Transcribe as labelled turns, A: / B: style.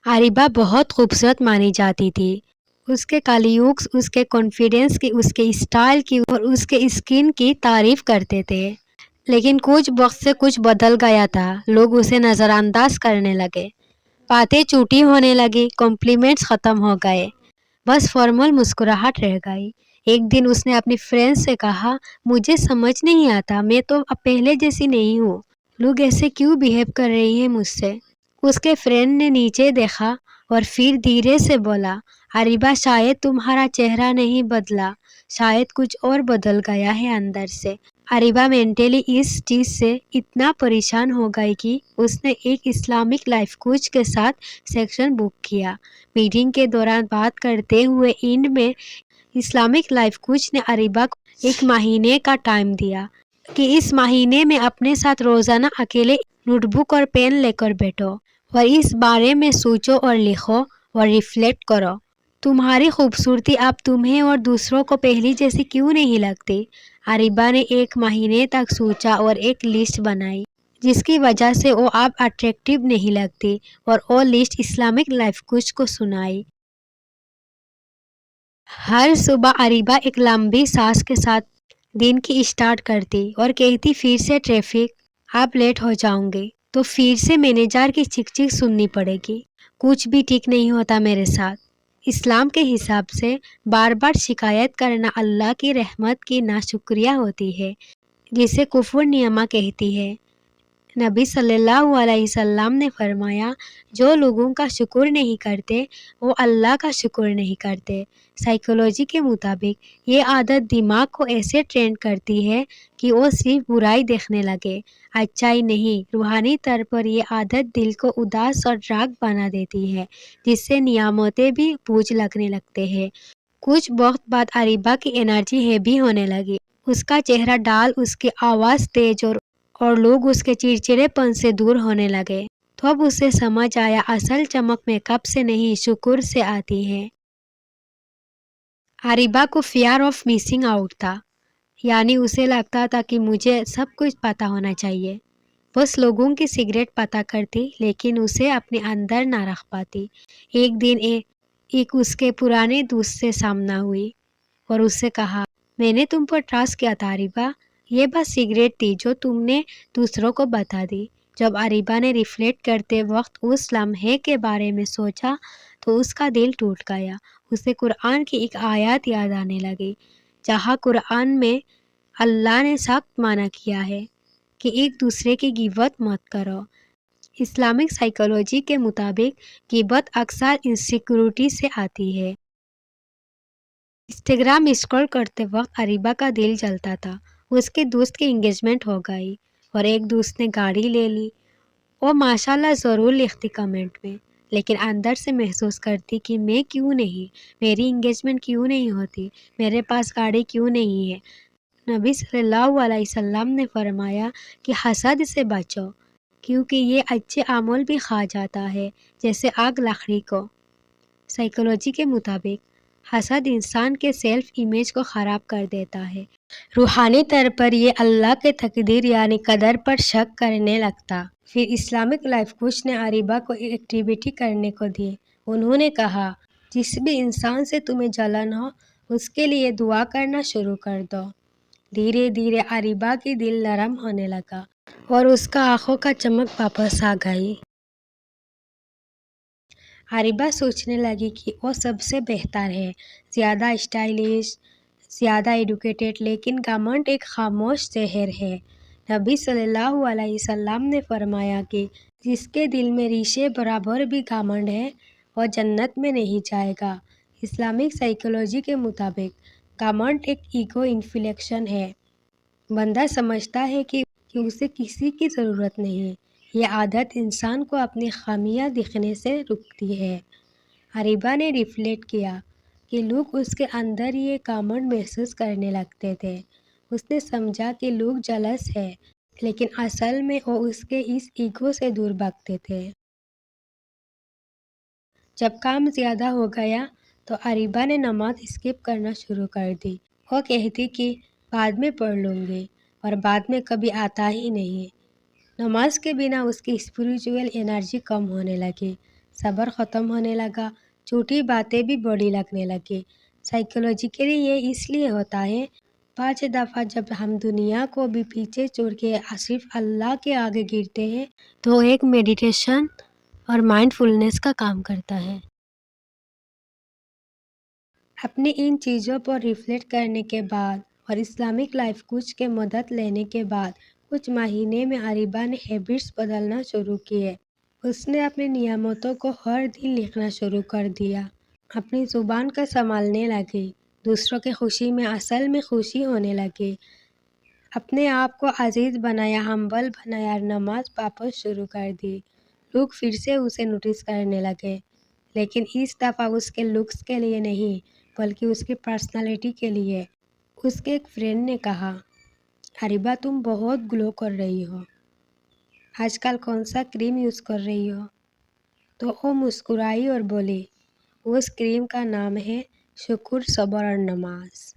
A: आरिबा बहुत खूबसूरत मानी जाती थी। उसके कलीग्स उसके कॉन्फिडेंस की, उसके स्टाइल की और उसके स्किन की तारीफ करते थे। लेकिन कुछ वक्त से कुछ बदल गया था। लोग उसे नज़रअंदाज करने लगे। बातें झूठी होने लगी, कॉम्प्लीमेंट्स खत्म हो गए, बस फॉर्मल मुस्कुराहट रह गई। एक दिन उसने अपनी फ्रेंड से कहा, मुझे समझ नहीं आता, मैं तो अब पहले जैसी नहीं हूँ। लोग ऐसे क्यों बिहेव कर रही हैं मुझसे? उसके फ्रेंड ने नीचे देखा और फिर धीरे से बोला, अरीबा शायद तुम्हारा चेहरा नहीं बदला, शायद कुछ और बदल गया है अंदर से। अरीबा मेंटली इस चीज़ से इतना परेशान हो गई कि उसने एक इस्लामिक लाइफ कोच के साथ सेक्शन बुक किया। मीटिंग के दौरान बात करते हुए एंड में इस्लामिक लाइफ कोच ने अरीबा को 1 महीने का टाइम दिया कि इस महीने में अपने साथ रोज़ाना अकेले नोटबुक और पेन लेकर बैठो और इस बारे में सोचो और लिखो और रिफ्लेक्ट करो। तुम्हारी खूबसूरती अब तुम्हें और दूसरों को पहली जैसी क्यों नहीं लगती? अरीबा ने 1 महीने तक सोचा और एक लिस्ट बनाई जिसकी वजह से वो अब अट्रैक्टिव नहीं लगती, और वो लिस्ट इस्लामिक लाइफ कोच को सुनाई। हर सुबह अरीबा एक लंबी सांस के साथ दिन की स्टार्ट करती और कहती, फिर से ट्रैफिक, आप लेट हो जाऊंगी। तो फिर से मैनेजर की चिक चिक सुननी पड़ेगी, कुछ भी ठीक नहीं होता मेरे साथ। इस्लाम के हिसाब से बार बार शिकायत करना अल्लाह की रहमत की नाशुक्रिया होती है, जिसे कुफर नियमा कहती है। नबी सल्लल्लाहु अलैहि वसल्लम ने फरमाया, जो लोगों का शुक्र नहीं करते वो अल्लाह का शुक्र नहीं करते। साइकोलॉजी के मुताबिक ये आदत दिमाग को ऐसे ट्रेन करती है कि वो सिर्फ बुराई देखने लगे, अच्छाई नहीं। रूहानी तौर पर ये आदत दिल को उदास और राग बना देती है, जिससे नियामतें भी बोझ लगने लगते हैं। कुछ वक्त बाद अरीबा की एनर्जी हैवी होने लगी। उसका चेहरा डाल, उसकी आवाज़ तेज और लोग उसके चिड़चिड़ेपन से दूर होने लगे। तो अब उसे समझ आया, असल चमक मेकअप से नहीं शुक्र से आती है। अरीबा को फियर ऑफ मिसिंग आउट था, यानी उसे लगता था कि मुझे सब कुछ पता होना चाहिए। बस लोगों की सिगरेट पता करती, लेकिन उसे अपने अंदर ना रख पाती। एक दिन एक उसके पुराने दोस्त से सामना हुई और उससे कहा, मैंने तुम पर ट्रस्ट किया था अरीबा, ये बस सिगरेट थी जो तुमने दूसरों को बता दी। जब अरीबा ने रिफ्लेक्ट करते वक्त उस लम्हे के बारे में सोचा तो उसका दिल टूट गया। उसे कुरान की एक आयत याद आने लगी, जहाँ कुरान में अल्लाह ने सख्त मना किया है कि एक दूसरे की गिबत मत करो। इस्लामिक साइकोलॉजी के मुताबिक गिबत अक्सर इनसिक्योरिटी से आती है। इंस्टाग्राम स्क्रॉल करते वक्त अरीबा का दिल जलता था। उसके दोस्त की एंगेजमेंट हो गई और एक दोस्त ने गाड़ी ले ली। वो माशाल्लाह ज़रूर लिखती कमेंट में, लेकिन अंदर से महसूस करती कि मैं क्यों नहीं, मेरी एंगेजमेंट क्यों नहीं होती, मेरे पास गाड़ी क्यों नहीं है। नबी सल्लल्लाहु अलैहि वसल्लम ने फरमाया कि हसद से बचो, क्योंकि ये अच्छे अमल भी खा जाता है, जैसे आग लकड़ी को। साइकोलॉजी के मुताबिक हसद इंसान के सेल्फ इमेज को ख़राब कर देता है। रूहानी तौर पर ये अल्लाह के तकदीर यानी कदर पर शक करने लगता। फिर इस्लामिक लाइफ कोच ने अरीबा को एक एक्टिविटी करने को दी। उन्होंने कहा, जिस भी इंसान से तुम्हें जलन हो उसके लिए दुआ करना शुरू कर दो। धीरे धीरे अरीबा की दिल नरम होने लगा और उसका आंखों का चमक वापस आ गई। अरीबा सोचने लगी कि वो सबसे बेहतर है, ज़्यादा स्टाइलिश, ज़्यादा एडुकेटेड, लेकिन घमंड एक खामोश जहर है। नबी सल्लल्लाहु अलैहि वसल्लम ने फरमाया कि जिसके दिल में रीशे बराबर भी घमंड है वो जन्नत में नहीं जाएगा। इस्लामिक साइकोलॉजी के मुताबिक घमंड एक ईगो इन्फ्लेक्शन है। बंदा समझता है कि उसे किसी की ज़रूरत नहीं। ये आदत इंसान को अपनी खामियां दिखने से रुकती है। अरीबा ने रिफ्लेक्ट किया कि लोग उसके अंदर ये घमंड महसूस करने लगते थे। उसने समझा कि लोग जलस है, लेकिन असल में वो उसके इस ईगो से दूर भागते थे। जब काम ज़्यादा हो गया तो अरीबा ने नमाज स्किप करना शुरू कर दी। वो कहती कि बाद में पढ़ लूँगी, और बाद में कभी आता ही नहीं। नमाज के बिना उसकी स्पिरिचुअल एनर्जी कम होने लगी। صبر ختم ہونے لگا، چھوٹی باتیں بھی بڑی لگنے لگی۔ سائیکولوجیکلی یہ اس لیے ہوتا ہے، 5 دفعہ جب ہم دنیا کو بھی پیچھے چھوڑ کے صرف اللہ کے آگے گرتے ہیں تو ایک میڈیٹیشن اور مائنڈ فلنس کا کام کرتا ہے۔ اپنی ان چیزوں پر ریفلیکٹ کرنے کے بعد اور اسلامک لائف کوچ کے مدد لینے کے بعد کچھ مہینے میں اریبہ نے ہیبٹس بدلنا شروع کیے۔ اس نے اپنی نعمتوں کو ہر دن لکھنا شروع کر دیا، اپنی زبان کو سنبھالنے لگی، دوسروں کی خوشی میں اصل میں خوشی ہونے لگی، اپنے آپ کو عزیز بنایا، ہمبل بنایا اور نماز واپس شروع کر دی۔ لوگ پھر سے اسے نوٹس کرنے لگے، لیکن اس دفعہ اس کے لکس کے لیے نہیں بلکہ اس کی پرسنالٹی کے لیے۔ اس کے ایک فرینڈ نے کہا، اریبہ تم بہت گلو کر رہی ہو، آج کل کون سا کریم یوز کر رہی ہو؟ تو وہ مسکرائی اور بولی، اس کریم کا نام ہے شکر، صبر اور نماز۔